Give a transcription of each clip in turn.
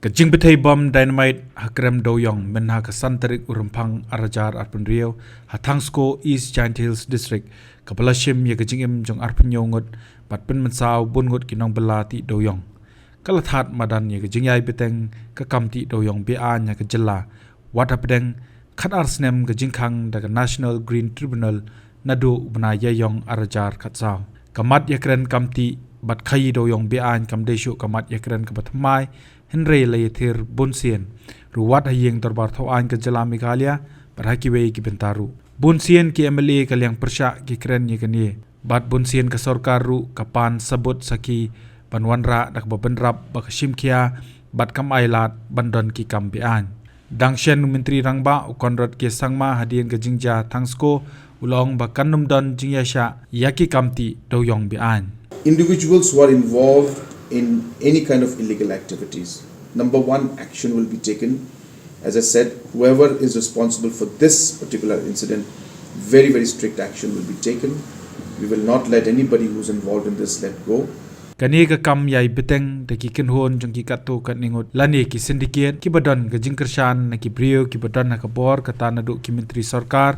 กจิงไปไทยบอมไดนามิตฮักเรมDewïongมันฮักสันตริกอุรมพังอาราจาร์อัดเป็นเรียวฮัทังสโกอีสต์จันทิลส์ดิสตริกกับพลาชิมยากจิงเอ็มจงอัดเป็นโยงดบัดเป็นมันสาวบนงดกินองเบลาติDewïongก็ละทัดมาดันยากจิงใหญ่ไปแต่งก็กำติDewïongเบียอันยากจิลาวัดฮับเป็นขัดอาร์สเนมกจิงคังดัก National Green Tribunalนาดูบนายยองอาราจาร์ขัดสาวกำมัดÏakrenกำติบัดขยีDewïongเบียอันกำเดชุกำมัดÏakrenกับบัดทำไมเฮนเรย์เลยเทอร์บุนเซียนหรือวัดหยิงตรบาร์ทวานกับจลามิกาเลียปรากฏว่ากิเป็นตารุบุนเซียนqui MLAกับเลี้ยงประชากิเครนยังกันนี่บัดบุนเซียนกับสรการรุกับปานสบุตสกีปันวันระดักบบนรับบักชิมเคียบัดคำไอลาดบันดอนกิกัมเบียนดังเช่นมินตรีรังบ้าอุกรรถเกสังมาหดียนกับจิงจาทังสโกอุลองบักกันนุมดอนจิงยาชายากิกัมติDewïongเบียน Individuals who are involved in any kind of illegal activities, number one, action will be taken. As I said, whoever is responsible for this particular incident, very, very strict action will be taken. We will not let anybody who's involved in this let go. กันนี้ก็กำใหญ่เบตังแต่กิกันโฮนจงกิกัตโตกันนิงดและนี่กิสินดิเกตกิบดอนกับจิงกระชานนักกิบริโอกิบดอนนักบอร์กับตานาดุกิมินตรีสรการ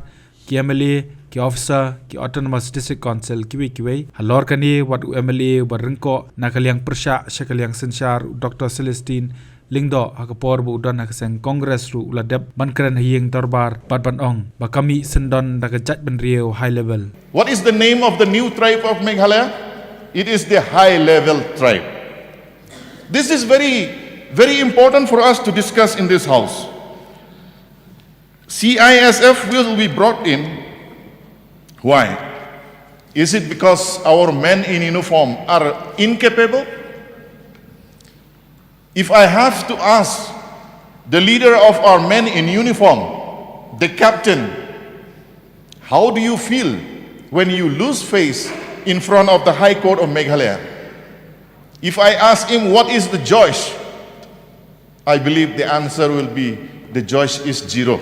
กิMLA ki officer ki autonomous district council kiwi halor kani wat MLA barengko nakaliang persya shakaliang senshar Dr. Celestine lingdo hakapor bu don hakaseng congress ru uladep bankran hiyeng darbar badban ong bakami sendon dakajat ban rieu high level. What is the name of the new tribe of Meghalaya? It is the high level tribe. This is very, very important for us to discuss in this house. CISF will be brought in. Why? Is it because our men in uniform are incapable? If I have to ask the leader of our men in uniform, the captain, how do you feel when you lose face in front of the High Court of Meghalaya? If I ask him what is the joy, I believe the answer will be the joy is zero.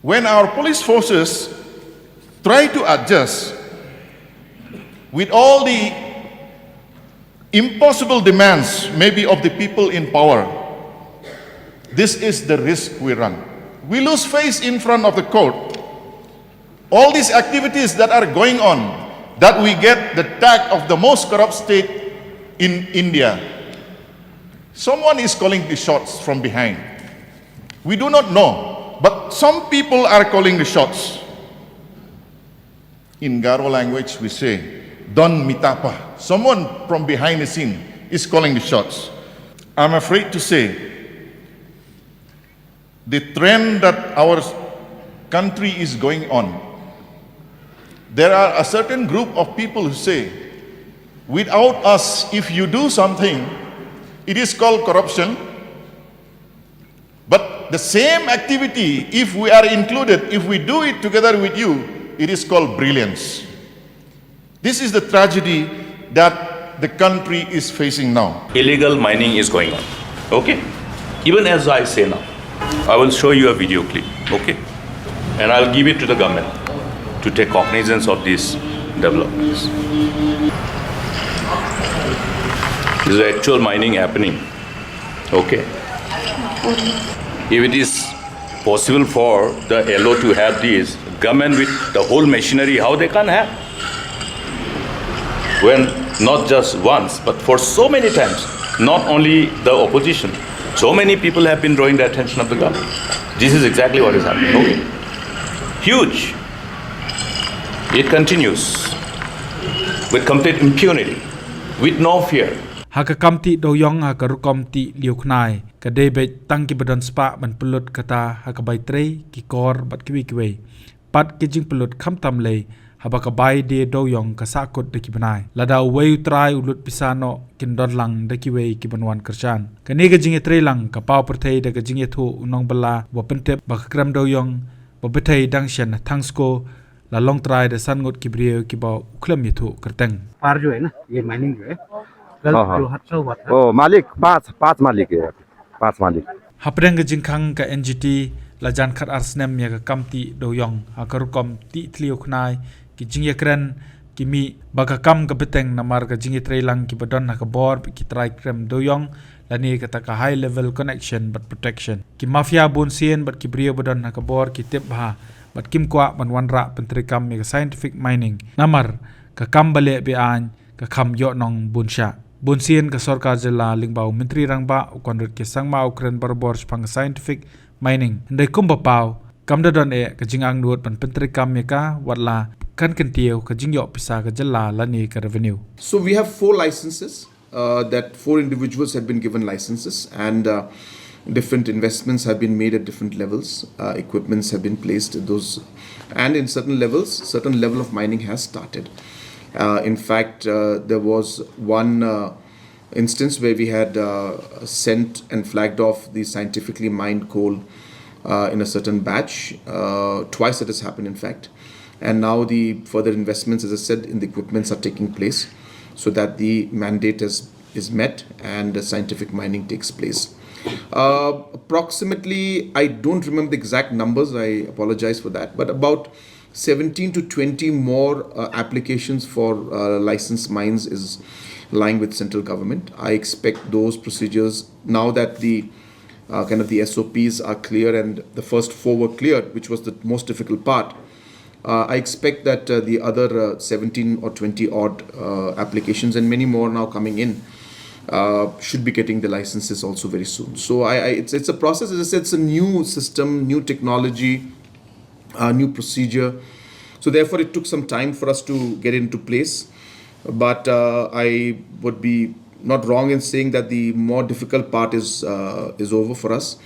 When our police forces try to adjust with all the impossible demands maybe of the people in power, this is the risk we run. We lose face in front of the court. All these activities that are going on, that we get the tag of the most corrupt state in India, someone is calling the shots from behind. We do not know. But some people are calling the shots. In Garo language we say, Don Mitapa. Someone from behind the scene is calling the shots. I'm afraid to say, the trend that our country is going on, there are a certain group of people who say, without us, if you do something, it is called corruption. But the same activity, if we are included, if we do it together with you, it is called brilliance. This is the tragedy that the country is facing now. Illegal mining is going on, okay? Even as I say now, I will show you a video clip, okay? And I'll give it to the government to take cognizance of these developments. This is actual mining happening, okay? If it is possible for the LO to have this, government with the whole machinery, how they can have? When not just once, but for so many times, not only the opposition, so many people have been drawing the attention of the government. This is exactly what is happening. Okay. Huge. It continues with complete impunity, with no fear. Hakakamti Dewïong hakarukomti liuknai kadebet tangki badan spa ban pelut kata hakabai tre ki kor bat kiwi pat kijing pelut kham tamle habakabai de Dewïong kasakut de kibanai lada wei utrai ulut pisano kindon lang de kiwi kibanwan kerjan kani kijing tre lang kapau perthei de kijing thu unong bala wa pentep bakram Dewïong wa betei dangshan thangsko la long trai de san ngot kibrio kibau Khlem yathu kerteng par jo hai na ye mining jo hai मालिक पांच मालिक है 5 मालिक Hapreng ke jingkang ke NGT lajan khat arsnem ya ke kamti Dewïong hakarukom ti tliu knai ki Ïakren kimi bagakam ka beteng namar ka jingi trailang ki badon na ka bor ki try krem Dewïong lani ka taka high level connection but protection ki mafia bun sien but ki brio badon na ka bor ki tip ha but kim kwa man wanra pentri kam mi ka scientific mining namar ka kam bale Beaiñ ka kham yo nong bunsha Bunsien ka sorkar jela lingbau menteri rangba ukondot ke sangma Ïakren barbor pang scientific mining ndai kumba pau kam dadon e ka jingang nuot pan pentri kam meka watla kan kentio ka jingyo pisa ka jela lani ka revenue. So we have 4 licenses that 4 individuals have been given licenses, and different investments have been made at different levels. Equipments have been placed at those, and in certain levels, certain level of mining has started. In fact, there was one instance where we had sent and flagged off the scientifically mined coal in a certain batch. Twice that has happened, in fact. And now the further investments, as I said, in the equipments are taking place so that the mandate is met and the scientific mining takes place. Approximately, I don't remember the exact numbers, I apologize for that, but about 17 to 20 more applications for licensed mines is lying with central government. I expect those procedures, now that the kind of the SOPs are clear and the first 4 were cleared, which was the most difficult part. I expect that the other 17 or 20 odd applications and many more now coming in should be getting the licenses also very soon. So it's a process. As I said, it's a new system, new technology, new procedure. So therefore, it took some time for us to get into place. But I would be not wrong in saying that the more difficult part is over for us,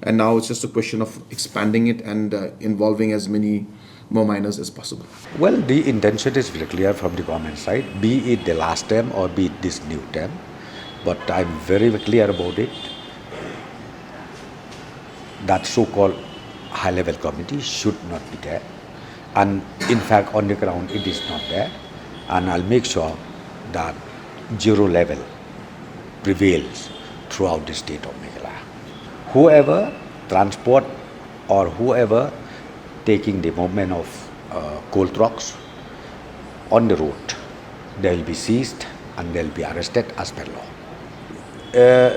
and now it's just a question of expanding it and involving as many more miners as possible. Well, the intention is very clear from the government side, be it the last term or be it this new term. But I'm very clear about it. That so-called high-level committee should not be there. And in fact, on the ground, it is not there. And I'll make sure that zero level prevails throughout the state of Meghalaya. Whoever transport or whoever taking the movement of coal trucks on the road, they will be seized and they will be arrested as per law.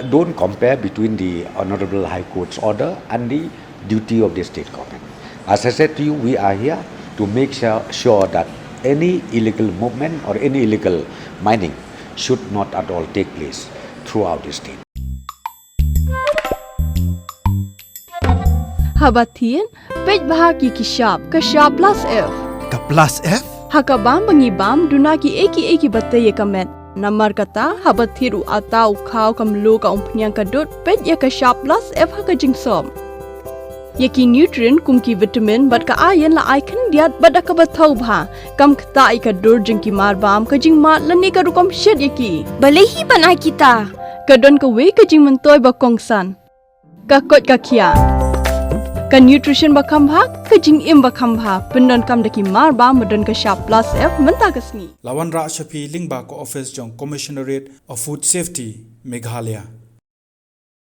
Don't compare between the Honorable High Court's order and the duty of the state government. As I said to you, we are here to make sure that any illegal movement or any illegal mining should not at all take place throughout the state. Habatin, pej bahagi kishab, kashab plus F. Ka plus F? Hakabam bangibam dunaki eki bataye kamet. Namar kata habathiru atau khau kamlu ka umpnyang kadut pej ya kashab plus F hakajingsom. Yaki nutrient kumki vitamin bat ka iron la Ïakren diat bat ka bathau bha kam kta I ka dur jingki marbam ka jingma lani ka rukom shed yaki. Balehi banai kita. Kadon ka we ka jing mentoy ba kongsan. Ka kot ka kia. Ka nutrition ba kambha ka jing im ba kambha pendon kam daki marba medon ka sharp plus F menta kasni. Lawan Ra Shafi Lingba ko office jong Commissionerate of Food Safety Meghalaya.